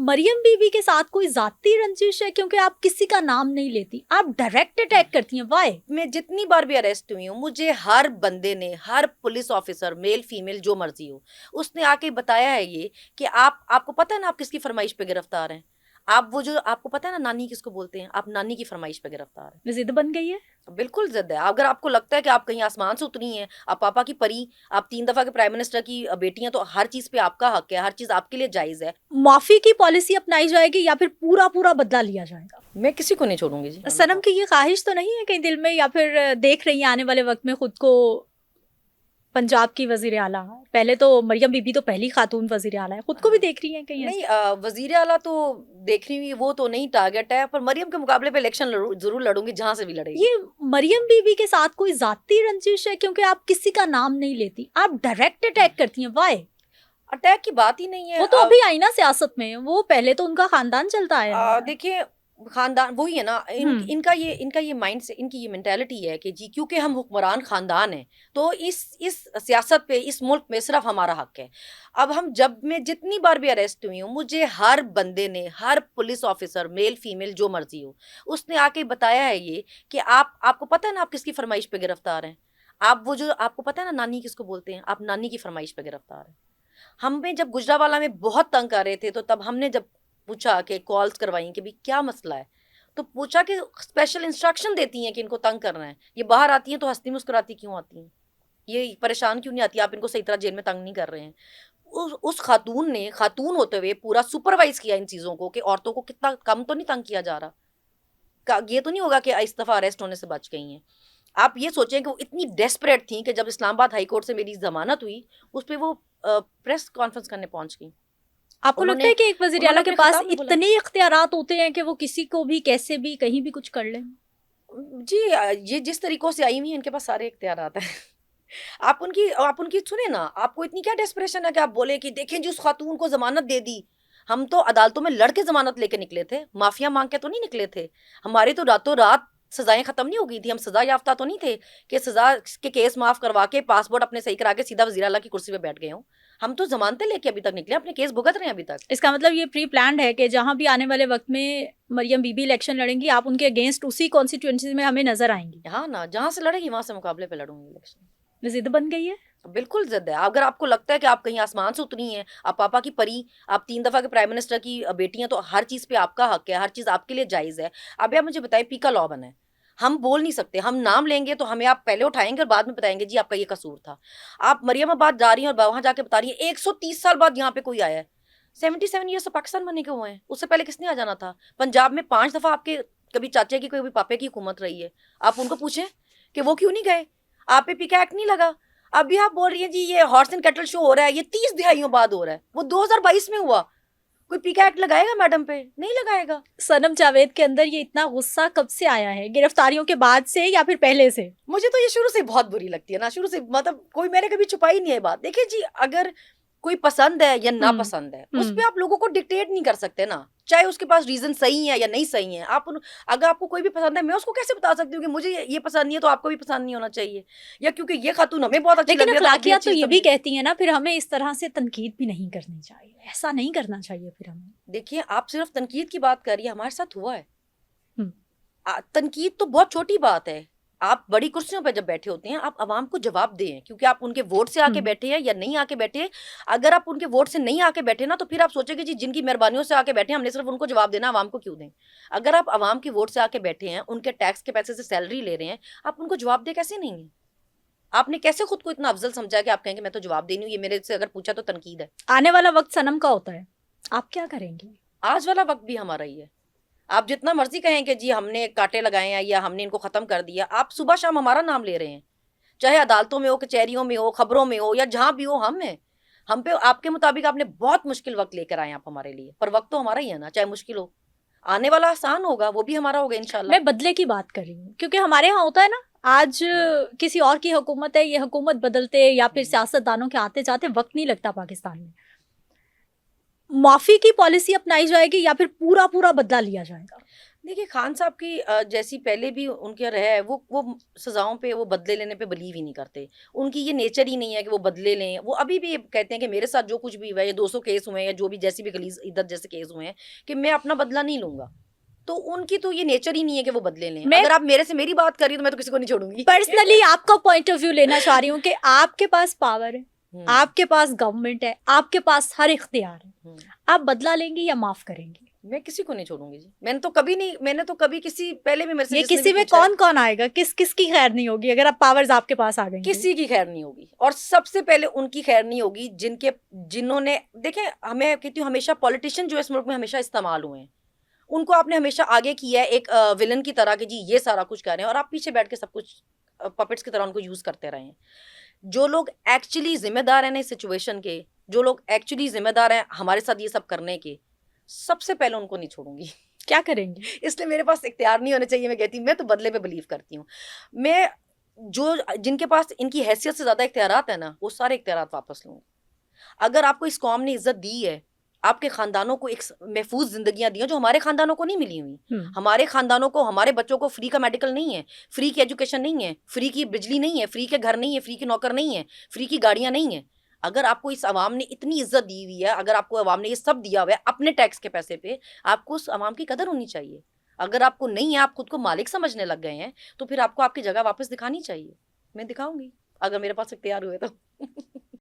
मरियम बीबी के साथ कोई जाती रंजिश है? क्योंकि आप किसी का नाम नहीं लेती, आप डायरेक्ट अटैक करती हैं। वाई? मैं जितनी बार भी अरेस्ट हुई हूँ, मुझे हर बंदे ने, हर पुलिस ऑफिसर, मेल फीमेल जो मर्जी हो, उसने आके बताया है ये कि आपको पता है ना आप किसकी फरमाइश पे गिरफ्तार हैं। आप वो जो आपको पता है ना नानी किसको बोलते हैं, आप नानी की फरमाइश पे गिरफ्तार हैं। जिद बन गई है। बिल्कुल जिद है। अगर आपको लगता है कि आप कहीं आसमान से उतरी हैं, आप पापा की परी, आप 3 दफा के प्राइम मिनिस्टर की बेटी हैं, तो हर चीज पे आपका हक है, हर चीज आपके लिए जायज है। माफी की पॉलिसी अपनाई जाएगी या फिर पूरा पूरा बदला लिया जाएगा? मैं किसी को नहीं छोड़ूंगी जी। सनम की ये ख्वाहिश तो नहीं है कहीं दिल में, या फिर देख रही है आने वाले वक्त में खुद को पंजाब की वजीर आला? पहले तो मरियम बीबी तो पहली खातून वजीर आला है, खुद को भी देख रही है कहीं नहीं, ऐसे? वजीर आला तो देख रही हुई, वो तो नहीं टारगेट है, पर मरियम के मुकाबले पे इलेक्शन जरूर लड़ूंगी, जहां से भी लड़ेगी। ये मरियम बीबी के साथ कोई जाती रंजिश है? क्योंकि आप किसी का नाम नहीं लेती, आप डायरेक्ट अटैक करती हैं। वाई? अटैक की बात ही नहीं है। वो तो अभी आई ना सियासत में, वो पहले तो उनका खानदान चलता आया है। देखिए, खानदान वही है ना, इनका ये माइंड से, इनकी ये मेंटेलिटी है कि जी क्योंकि हम हुक्मरान खानदान हैं, तो इस सियासत पे, इस मुल्क में सिर्फ हमारा हक है। अब मैं जितनी बार भी अरेस्ट हुई हूँ, मुझे हर बंदे ने, हर पुलिस ऑफिसर, मेल फीमेल जो मर्जी हो, उसने आके बताया है ये कि आपको पता है ना आप किसकी फरमाइश पे गिरफ्तार हैं। आप वो जो आपको पता है ना नानी किसको बोलते हैं, आप नानी की फरमाइश पे गिरफ्तार हैं। हमें जब गुजरावाला में बहुत तंग कर रहे थे, तो तब हमने जब पूछा कि कॉल्स करवाई कि भाई क्या मसला है, तो पूछा कि स्पेशल इंस्ट्रक्शन देती हैं कि इनको तंग करना है, ये बाहर आती हैं तो हंसती मुस्कुराती क्यों आती हैं, ये परेशान क्यों नहीं आती, आप इनको सही तरह जेल में तंग नहीं कर रहे हैं। उस खातून ने, खातून होते हुए पूरा सुपरवाइज किया इन चीजों को कि औरतों को कितना कम तो नहीं तंग किया जा रहा। ये तो नहीं होगा कि इस दफा अरेस्ट होने से बच गई हैं। आप ये सोचें कि वो इतनी डेस्परेट थी कि जब इस्लामाबाद हाई कोर्ट से मेरी जमानत हुई, उस पर वो प्रेस कॉन्फ्रेंस करने पहुंच गई। आपको लगता है कि एक वजीर आला के अपने पास खिताब में बोला, इतने इख्तियारात होते हैं कि वो किसी को भी कैसे भी कहीं भी कुछ कर लें? जी ये जिस तरीकों से आई हुई हैं, इनके पास सारे इख्तियारात हैं। आप उनकी सुने ना, आपको इतनी क्या डेस्परेशन है कि आप बोले कि देखें जी उस खातून को जमानत दे दी। हम तो अदालतों में लड़के जमानत लेके निकले थे, माफिया मांग के तो नहीं निकले थे। हमारी तो रातों रात सजाएं खत्म नहीं हो गई थी, हम सजा याफ्ता तो नहीं थे कि सजा के केस माफ करवा के पासपोर्ट अपने सही करा के सीधा वजीर आला की कुर्सी पे बैठ गए हों। हम तो जमानतें लेके अभी तक निकले, अपने केस भुगत रहे हैं अभी तक। इसका मतलब ये प्री प्लान्ड है कि जहां भी आने वाले वक्त में मरियम बीबी इलेक्शन लड़ेंगी, आप उनके अगेंस्ट उसी कॉन्स्टिट्यूएंसी में हमें नजर आएंगी। हाँ ना, जहां से लड़ेगी वहां से मुकाबले पे लड़ूंगी इलेक्शन। जिद बन गई है। बिल्कुल जिद है। अगर आपको लगता है कि आप कहीं आसमान से उतरी हैं, आप पापा की परी, आप 3 दफा के प्राइम मिनिस्टर की बेटी हैं, तो हर चीज पे आपका हक है, हर चीज आपके लिए जायज है। अब आप मुझे बताएं, पीका लॉ बना है, हम बोल नहीं सकते, हम नाम लेंगे तो हमें आप पहले उठाएंगे और बाद में बताएंगे जी आपका ये कसूर था। आप मरियमाबाद जा रही हैं और वहां जाके बता रही है 130 साल बाद यहाँ पे कोई आया है। 77 ईयर्स से पाकिस्तान बनने के हुए हैं, उससे पहले किसने आ जाना था। पंजाब में 5 दफा आपके कभी चाचे की कभी पापे की हुकूमत रही है, आप उनको पूछें कि वो क्यों नहीं गए, आप पे पीका एक्ट नहीं लगा। अभी आप बोल रही हैं जी ये हॉर्स एंड कैटल शो हो रहा है, ये 30 दिहाइयों बाद हो रहा है, वो 2022 में हुआ। कोई पीका एक्ट लगाएगा मैडम पे? नहीं लगाएगा। सनम जावेद के अंदर ये इतना गुस्सा कब से आया है? गिरफ्तारियों के बाद से या फिर पहले से? मुझे तो ये शुरू से बहुत बुरी लगती है ना, शुरू से, मतलब कोई मैंने कभी छुपाई नहीं है बात। देखिए जी, अगर कोई पसंद है या ना पसंद है, उस पे आप लोगों को डिक्टेट नहीं कर सकते ना, चाहे उसके पास रीजन सही है या नहीं सही है। अगर आपको कोई भी पसंद है, मैं उसको कैसे बता सकती हूँ कि मुझे ये पसंद नहीं है तो आपको भी पसंद नहीं होना चाहिए, या क्योंकि ये खातून हमें बहुत अच्छी लग लेकिन रही है अखलाकियात तो ये भी कहती है ना, फिर हमें इस तरह से तनकीद भी नहीं करनी चाहिए, ऐसा नहीं करना चाहिए फिर हमें। देखिए, आप सिर्फ तनकीद की बात करिए, हमारे साथ हुआ है। हम्म। तनकीद तो बहुत छोटी बात है। आप बड़ी कुर्सियों पर जब बैठे होते हैं, आप आवाम को जवाब दें, क्योंकि आप उनके वोट से आके बैठे हैं या नहीं आके बैठे। अगर आप उनके वोट से नहीं आके बैठे ना, तो फिर आप सोचेंगे जी जिनकी मेहरबानियों से आके बैठे, हमने सिर्फ उनको जवाब देना, आवाम को क्यों दें। अगर आप आवाम की वोट से आके बैठे हैं, उनके टैक्स के पैसे से सैलरी ले रहे हैं, आप उनको जवाब दे कैसे नहीं है? आपने कैसे खुद को इतना अफजल समझा कि आप कहेंगे मैं तो जवाब देनी हूँ, ये मेरे से अगर पूछा तो तनकीद है। आने वाला वक्त सनम का होता है, आप क्या करेंगी? आज वाला वक्त भी हमारा ही है। आप जितना मर्जी कहें कि जी हमने कांटे लगाए हैं या हमने इनको खत्म कर दिया, आप सुबह शाम हमारा नाम ले रहे हैं, चाहे अदालतों में हो, कचहरियों में हो, खबरों में हो, या जहां भी हो, हम पे आपके मुताबिक आपने बहुत मुश्किल वक्त लेकर आए आप हमारे लिए, पर वक्त तो हमारा ही है ना, चाहे मुश्किल हो। आने वाला आसान होगा, वो भी हमारा होगा इंशाल्लाह। मैं बदले की बात कर रही हूँ, क्योंकि हमारे यहाँ होता है ना, आज किसी और की हुकूमत है, ये हुकूमत बदलते या फिर सियासतदानों के आते जाते वक्त नहीं लगता पाकिस्तान में। माफी की पॉलिसी अपनाई जाएगी या फिर पूरा पूरा बदला लिया जाएगा? देखिए खान साहब की जैसी पहले भी उनके रहा है, वो सजाओं पे, वो बदले लेने पे बिलीव ही नहीं करते। उनकी ये नेचर ही नहीं है कि वो बदले लें। वो अभी भी ये कहते हैं कि मेरे साथ जो कुछ भी हुआ है, ये 200 केस हुए हैं या जो भी जैसी भी गलीज़ इद्दत जैसे केस हुए हैं, कि मैं अपना बदला नहीं लूँगा। तो उनकी तो ये नेचर ही नहीं है कि वो बदले लें। मैं अगर आप मेरे से मेरी बात कर रही हो तो मैं तो किसी को नहीं छोड़ूँगी। पर्सनली आपका पॉइंट ऑफ व्यू लेना चाह रही हूँ कि आपके पास पावर है, हुँ, आपके पास गवर्नमेंट है, आपके पास हर इख्तियार है, हुँ। आप बदला लेंगी या माफ करेंगी? मैं किसी को नहीं छोड़ूँगी जी। मैंने तो कभी किसी पहले भी मेरे से ये जिसने किसी भी में पूछा है, कौन कौन आएगा, किसकी खैर नहीं होगी अगर अब पावर्स आपके पास आ गई तो? किसी की खैर नहीं होगी। और सबसे पहले उनकी खैर नहीं होगी जिन्होंने देखें, मैं कहती हूँ हमेशा पॉलिटिशियन जो इस मुल्क में हमेशा इस्तेमाल हुए हैं, उनको आपने हमेशा आगे किया है एक विलन की तरह कि जी ये सारा कुछ कर रहे हैं, और आप पीछे बैठ के सब कुछ पपेट्स की तरह उनको यूज़ करते रहे हैं। जो लोग एक्चुअली ज़िम्मेदार हैं ना इस सिचुएशन के, जो लोग एक्चुअली ज़िम्मेदार हैं हमारे साथ ये सब करने के, सबसे पहले उनको नहीं छोड़ूँगी। क्या करेंगी? इसलिए मेरे पास इख्तियार नहीं होने चाहिए। मैं कहती हूँ मैं तो बदले पे बिलीव करती हूँ। मैं जिनके पास इनकी हैसियत से ज़्यादा इख्तियारात है ना, वो सारे इख्तियारात वापस लूँगी। अगर आपको इस कौम ने इज़्ज़त दी है, आपके ख़ानदानों को एक महफूज ज़िंदगियाँ दी हैं जो हमारे ख़ानदानों को नहीं मिली हुई। हमारे ख़ानदानों को, हमारे बच्चों को फ्री का मेडिकल नहीं है, फ्री की एजुकेशन नहीं है, फ्री की बिजली नहीं है, फ्री के घर नहीं है, फ्री के नौकर नहीं है, फ्री की गाड़ियाँ नहीं हैं। अगर आपको इस अवाम ने इतनी इज़्ज़त दी हुई है, अगर आपको अवाम ने ये सब दिया हुआ है अपने टैक्स के पैसे पे, आपको उस अवाम की कदर होनी चाहिए। अगर आपको नहीं है, आप खुद को मालिक समझने लग गए हैं, तो फिर आपको आपकी जगह वापस दिखानी चाहिए। मैं दिखाऊँगी, अगर मेरे पास इख्तियार हुए तो।